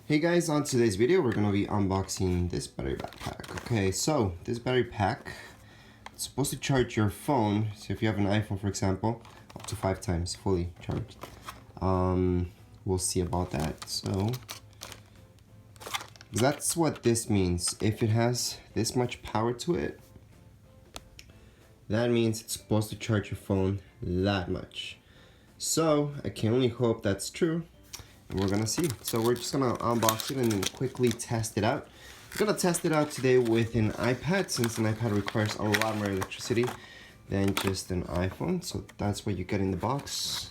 Hey guys, on today's video we're going to be unboxing this battery backpack. Okay, so this battery pack, it's supposed to charge your phone. So if you have an iPhone, for example, up to 5 times fully charged. We'll see about that. So that's what this means. If it has this much power to it, that means it's supposed to charge your phone that much. So I can only hope that's true. And we're gonna see. So we're just gonna unbox it and then quickly test it out. We're gonna test it out today with an iPad, since an iPad requires a lot more electricity than just an iPhone. So that's what you get in the box.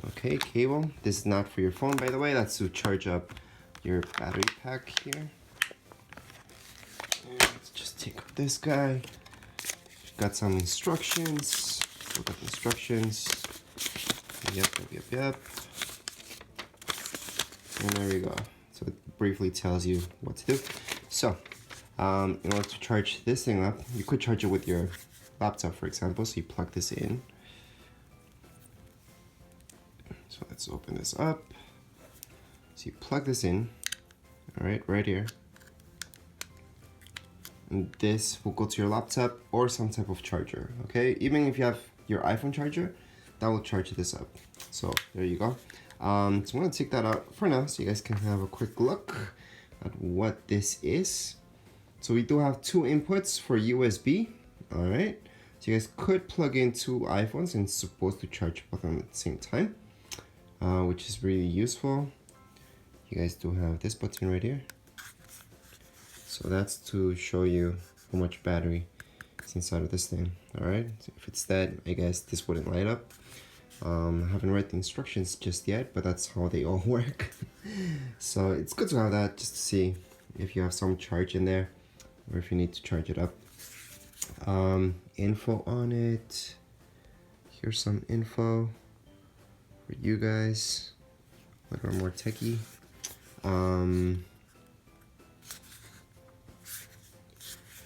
Okay, cable. This is not for your phone, by the way. That's to charge up your battery pack here. And let's just take up this guy. Got some instructions. Look at the instructions. Yep. And there you go. So it briefly tells you what to do. So, in order to charge this thing up, you could charge it with your laptop, for example. So you plug this in. So let's open this up. So you plug this in, all right, right here. And this will go to your laptop or some type of charger, okay? Even if you have your iPhone charger, that will charge this up. So there you go. So I'm gonna take that out for now so you guys can have a quick look at what this is. So we do have 2 inputs for USB, all right? So you guys could plug in 2 iPhones and it's supposed to charge both of them at the same time, which is really useful. You guys do have this button right here. So that's to show you how much battery is inside of this thing, all right? So if it's dead, I guess this wouldn't light up. I haven't read the instructions just yet, but that's how they all work. So it's good to have that just to see if you have some charge in there or if you need to charge it up. Info on it. Here's some info for you guys that are more techie.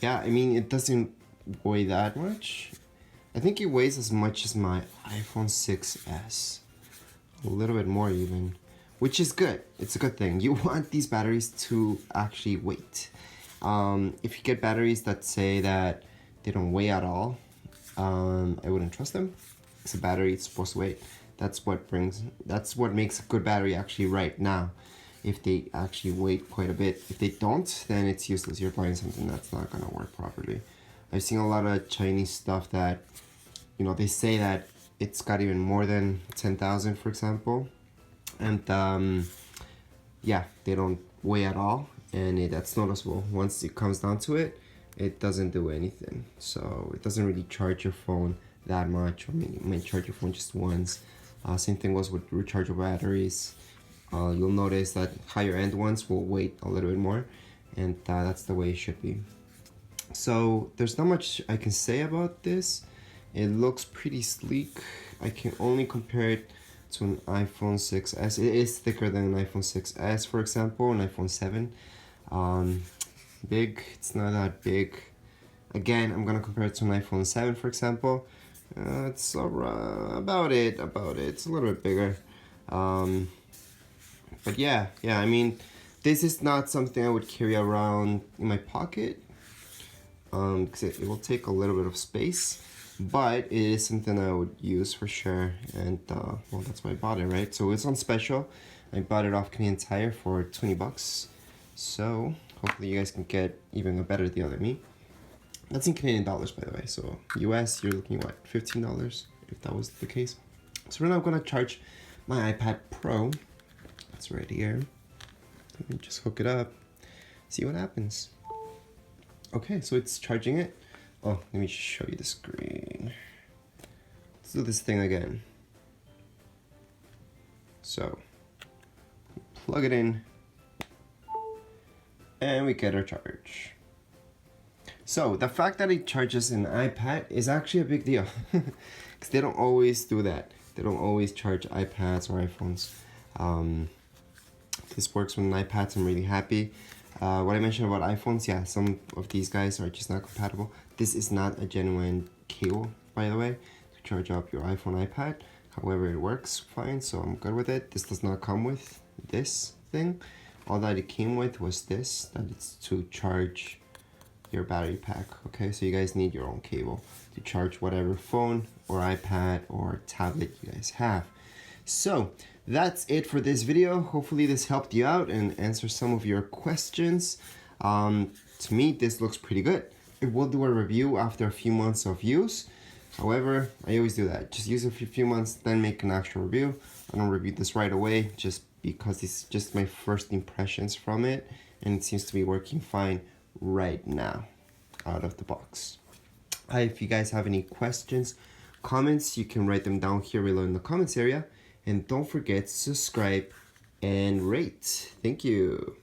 Yeah, I mean, it doesn't weigh that much. I think it weighs as much as my iPhone 6s, a little bit more even, which is good. It's a good thing. You want these batteries to actually weight. If you get batteries that say that they don't weigh at all, I wouldn't trust them. It's a battery, it's supposed to weigh. That's what makes a good battery actually right now. If they actually weigh quite a bit. If they don't, then it's useless. You're buying something that's not gonna work properly. I've seen a lot of Chinese stuff that, you know, they say that it's got even more than 10,000, for example. And yeah, they don't weigh at all. And that's noticeable. Once it comes down to it, it doesn't do anything. So it doesn't really charge your phone that much. I mean, you may charge your phone just once. Same thing goes with rechargeable batteries. You'll notice that higher end ones will weight a little bit more. And that's the way it should be. So there's not much I can say about this. It looks pretty sleek. I can only compare it to an iPhone 6s. It is thicker than an iPhone 6s, for example, an iPhone 7. Big, it's not that big. Again, I'm gonna compare it to an iPhone 7, for example. It's about it. It's a little bit bigger. But yeah, I mean, this is not something I would carry around in my pocket. Because it will take a little bit of space, but it is something I would use for sure. And well, that's why I bought it, right? So it's on special. I bought it off Canadian Tire for 20 bucks. So hopefully you guys can get even a better deal than me. That's in Canadian dollars, by the way. So US, you're looking at what, $15 if that was the case. So right now I'm gonna charge my iPad Pro. That's right here. Let me just hook it up, see what happens. Okay, so it's charging it. Oh, let me show you the screen. Let's do this thing again. So, plug it in, and we get our charge. So, the fact that it charges an iPad is actually a big deal. Because they don't always do that. They don't always charge iPads or iPhones. This works with an iPad, so I'm really happy. What I mentioned about iPhones, yeah, some of these guys are just not compatible. This is not a genuine cable, by the way, to charge up your iPhone, iPad. However, it works fine, so I'm good with it. This does not come with this thing. all that it came with was this, that it's to charge your battery pack. Okay, so you guys need your own cable to charge whatever phone or iPad or tablet you guys have. So that's it for this video. Hopefully this helped you out and answer some of your questions. To me, this looks pretty good. I will do a review after a few months of use. However, I always do that. Just use it for a few months, then make an actual review. I don't review this right away just because it's just my first impressions from it, and it seems to be working fine right now out of the box. If you guys have any questions, comments, you can write them down here below in the comments area. And don't forget to subscribe and rate. Thank you.